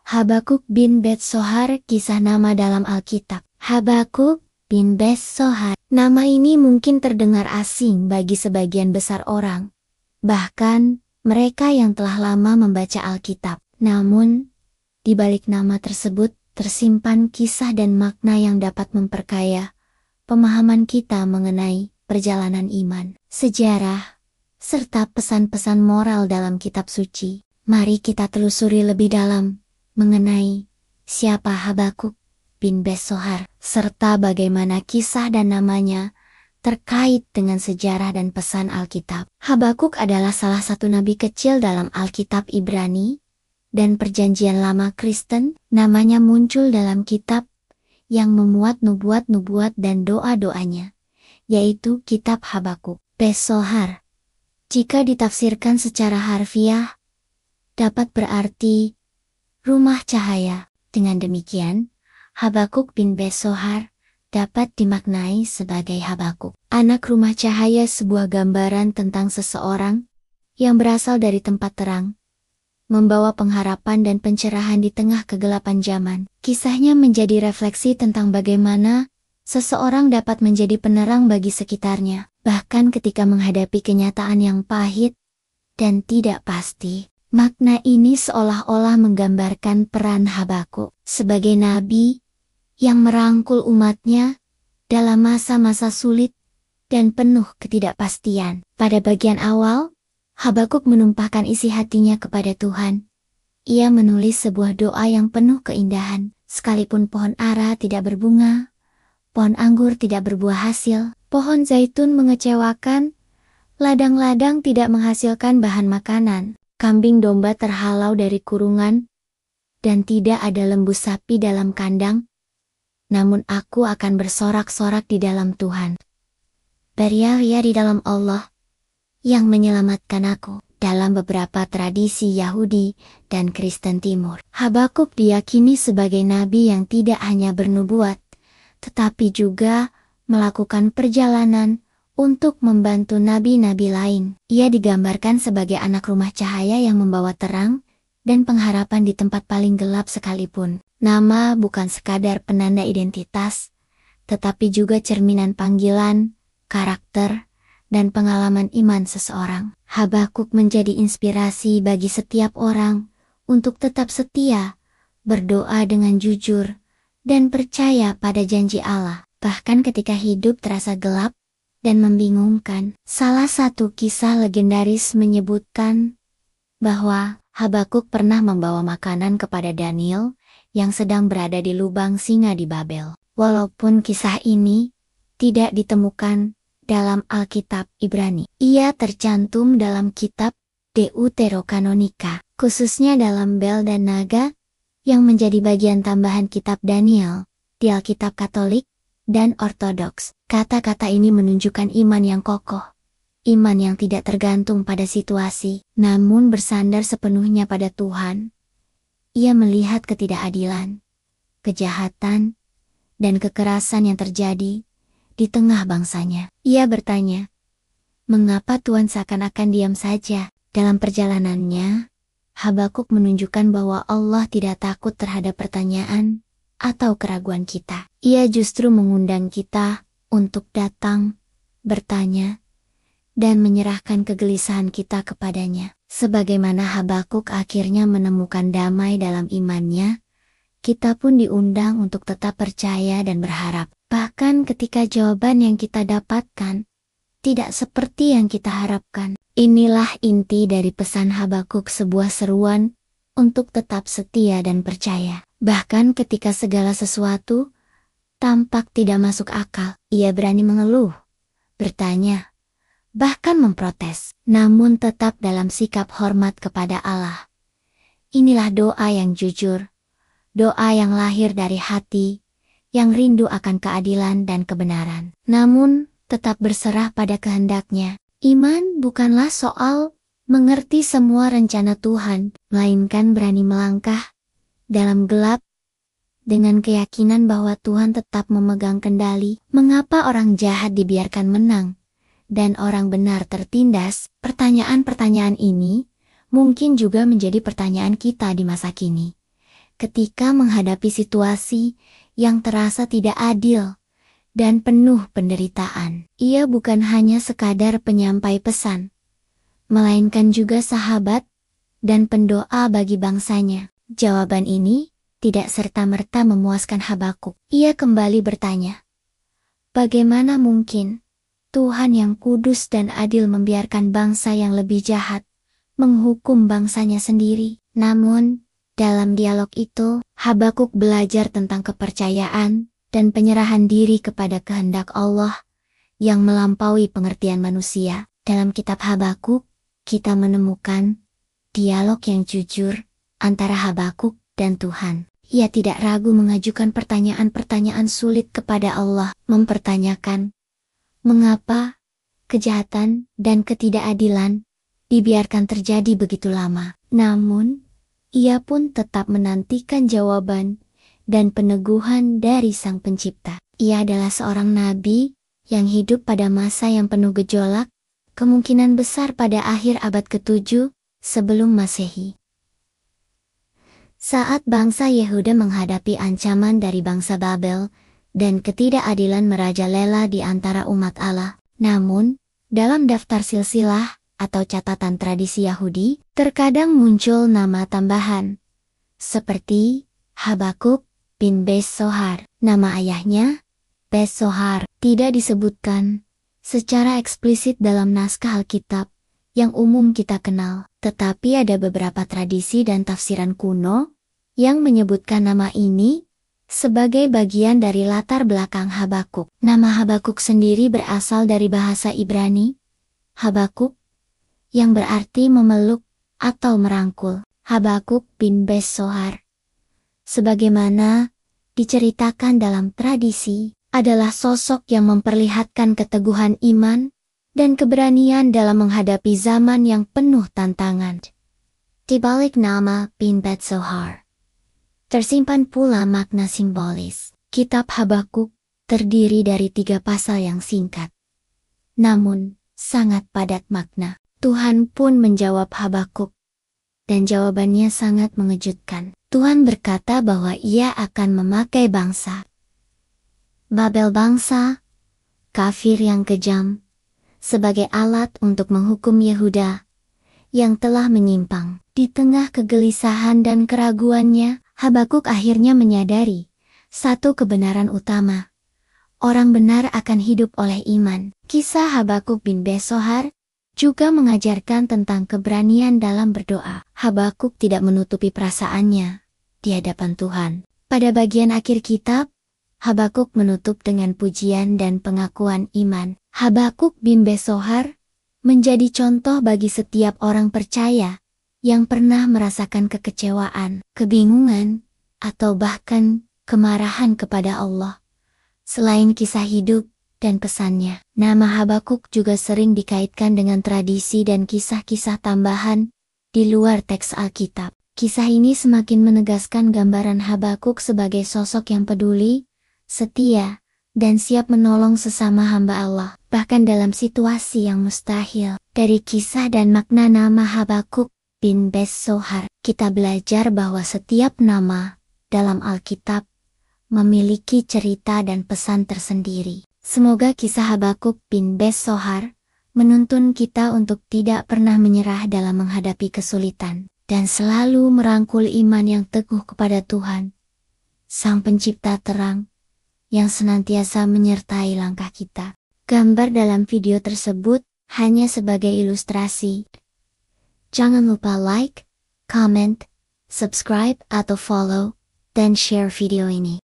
Habakuk bin Bet-Sohar, kisah nama dalam Alkitab. Habakuk bin Bet-Sohar. Nama ini mungkin terdengar asing bagi sebagian besar orang, bahkan mereka yang telah lama membaca Alkitab. Namun, di balik nama tersebut tersimpan kisah dan makna yang dapat memperkaya pemahaman kita mengenai perjalanan iman, sejarah, serta pesan-pesan moral dalam kitab suci. Mari kita telusuri lebih dalam mengenai siapa Habakuk bin Bet-Sohar, serta bagaimana kisah dan namanya terkait dengan sejarah dan pesan Alkitab. Habakuk adalah salah satu nabi kecil dalam Alkitab Ibrani dan Perjanjian Lama Kristen. Namanya muncul dalam kitab yang memuat nubuat-nubuat dan doa-doanya, yaitu kitab Habakuk. Bet-Sohar, jika ditafsirkan secara harfiah, dapat berarti rumah cahaya. Dengan demikian, Habakuk bin Bet-Sohar dapat dimaknai sebagai Habakuk, anak rumah cahaya, sebuah gambaran tentang seseorang yang berasal dari tempat terang, membawa pengharapan dan pencerahan di tengah kegelapan zaman. Kisahnya menjadi refleksi tentang bagaimana seseorang dapat menjadi penerang bagi sekitarnya, bahkan ketika menghadapi kenyataan yang pahit dan tidak pasti. Makna ini seolah-olah menggambarkan peran Habakuk sebagai nabi yang merangkul umatnya dalam masa-masa sulit dan penuh ketidakpastian. Pada bagian awal, Habakuk menumpahkan isi hatinya kepada Tuhan. Ia menulis sebuah doa yang penuh keindahan. Sekalipun pohon ara tidak berbunga, pohon anggur tidak berbuah hasil, pohon zaitun mengecewakan, ladang-ladang tidak menghasilkan bahan makanan, kambing domba terhalau dari kurungan, dan tidak ada lembu sapi dalam kandang, namun aku akan bersorak-sorak di dalam Tuhan. Beria-ria di dalam Allah yang menyelamatkan aku. Dalam beberapa tradisi Yahudi dan Kristen Timur, Habakuk diyakini sebagai nabi yang tidak hanya bernubuat, tetapi juga melakukan perjalanan untuk membantu nabi-nabi lain. Ia digambarkan sebagai anak rumah cahaya yang membawa terang dan pengharapan di tempat paling gelap sekalipun. Nama bukan sekadar penanda identitas, tetapi juga cerminan panggilan, karakter, dan pengalaman iman seseorang. Habakuk menjadi inspirasi bagi setiap orang untuk tetap setia, berdoa dengan jujur, dan percaya pada janji Allah, bahkan ketika hidup terasa gelap dan membingungkan. Salah satu kisah legendaris menyebutkan bahwa Habakuk pernah membawa makanan kepada Daniel yang sedang berada di lubang singa di Babel. Walaupun kisah ini tidak ditemukan dalam Alkitab Ibrani, ia tercantum dalam kitab Deuterokanonika, khususnya dalam Bel dan Naga, yang menjadi bagian tambahan kitab Daniel di Alkitab Katolik dan Ortodoks. Kata-kata ini menunjukkan iman yang kokoh, iman yang tidak tergantung pada situasi, namun bersandar sepenuhnya pada Tuhan. Ia melihat ketidakadilan, kejahatan, dan kekerasan yang terjadi di tengah bangsanya. Ia bertanya, mengapa Tuhan seakan-akan diam saja? Dalam perjalanannya, Habakuk menunjukkan bahwa Allah tidak takut terhadap pertanyaan atau keraguan kita. Ia justru mengundang kita untuk datang, bertanya, dan menyerahkan kegelisahan kita kepadanya. Sebagaimana Habakuk akhirnya menemukan damai dalam imannya, kita pun diundang untuk tetap percaya dan berharap. Bahkan ketika jawaban yang kita dapatkan tidak seperti yang kita harapkan. Inilah inti dari pesan Habakuk, sebuah seruan untuk tetap setia dan percaya. Bahkan ketika segala sesuatu tampak tidak masuk akal, ia berani mengeluh, bertanya, bahkan memprotes, namun tetap dalam sikap hormat kepada Allah. Inilah doa yang jujur, doa yang lahir dari hati, yang rindu akan keadilan dan kebenaran, namun tetap berserah pada kehendaknya. Iman bukanlah soal mengerti semua rencana Tuhan, melainkan berani melangkah dalam gelap dengan keyakinan bahwa Tuhan tetap memegang kendali. Mengapa orang jahat dibiarkan menang dan orang benar tertindas? Pertanyaan-pertanyaan ini mungkin juga menjadi pertanyaan kita di masa kini. ketika menghadapi situasi yang terasa tidak adil dan penuh penderitaan. Ia bukan hanya sekadar penyampai pesan, melainkan juga sahabat dan pendoa bagi bangsanya. Jawaban ini tidak serta-merta memuaskan Habakuk. Ia kembali bertanya, bagaimana mungkin Tuhan yang kudus dan adil membiarkan bangsa yang lebih jahat menghukum bangsanya sendiri? Namun, dalam dialog itu, Habakuk belajar tentang kepercayaan dan penyerahan diri kepada kehendak Allah yang melampaui pengertian manusia. Dalam kitab Habakuk, kita menemukan dialog yang jujur antara Habakuk dan Tuhan. Ia tidak ragu mengajukan pertanyaan-pertanyaan sulit kepada Allah, mempertanyakan mengapa kejahatan dan ketidakadilan dibiarkan terjadi begitu lama. Namun, ia pun tetap menantikan jawaban dan peneguhan dari Sang Pencipta. Ia adalah seorang nabi yang hidup pada masa yang penuh gejolak, kemungkinan besar pada akhir abad ke-7 sebelum Masehi. Saat bangsa Yehuda menghadapi ancaman dari bangsa Babel dan ketidakadilan merajalela di antara umat Allah. Namun, dalam daftar silsilah atau catatan tradisi Yahudi, terkadang muncul nama tambahan, seperti Habakuk bin Bes-Sohar. Nama ayahnya, Bes-Sohar, tidak disebutkan secara eksplisit dalam naskah Alkitab yang umum kita kenal. Tetapi ada beberapa tradisi dan tafsiran kuno yang menyebutkan nama ini sebagai bagian dari latar belakang Habakuk. Nama Habakuk sendiri berasal dari bahasa Ibrani, Habakuk, yang berarti memeluk atau merangkul. Habakuk bin Bes-Sohar, sebagaimana diceritakan dalam tradisi, adalah sosok yang memperlihatkan keteguhan iman dan keberanian dalam menghadapi zaman yang penuh tantangan. Di balik nama bin Bes-Sohar tersimpan pula makna simbolis. Kitab Habakuk terdiri dari 3 pasal yang singkat, namun sangat padat makna. Tuhan pun menjawab Habakuk, dan jawabannya sangat mengejutkan. Tuhan berkata bahwa Ia akan memakai bangsa Babel, bangsa kafir yang kejam, sebagai alat untuk menghukum Yehuda yang telah menyimpang. Di tengah kegelisahan dan keraguannya, Habakuk akhirnya menyadari satu kebenaran utama. Orang benar akan hidup oleh iman. Kisah Habakuk bin Bes-Sohar juga mengajarkan tentang keberanian dalam berdoa. Habakuk tidak menutupi perasaannya di hadapan Tuhan. Pada bagian akhir kitab, Habakuk menutup dengan pujian dan pengakuan iman. Habakuk bin Bes-Sohar menjadi contoh bagi setiap orang percaya yang pernah merasakan kekecewaan, kebingungan, atau bahkan kemarahan kepada Allah. Selain kisah hidup dan pesannya, nama Habakuk juga sering dikaitkan dengan tradisi dan kisah-kisah tambahan di luar teks Alkitab. Kisah ini semakin menegaskan gambaran Habakuk sebagai sosok yang peduli, setia, dan siap menolong sesama hamba Allah, bahkan dalam situasi yang mustahil. Dari kisah dan makna nama Habakuk bin Bes-Sohar, kita belajar bahwa setiap nama dalam Alkitab memiliki cerita dan pesan tersendiri. Semoga kisah Habakuk bin Bes-Sohar menuntun kita untuk tidak pernah menyerah dalam menghadapi kesulitan, dan selalu merangkul iman yang teguh kepada Tuhan, Sang Pencipta terang, yang senantiasa menyertai langkah kita. Gambar dalam video tersebut hanya sebagai ilustrasi. Jangan lupa like, comment, subscribe atau follow, dan share video ini.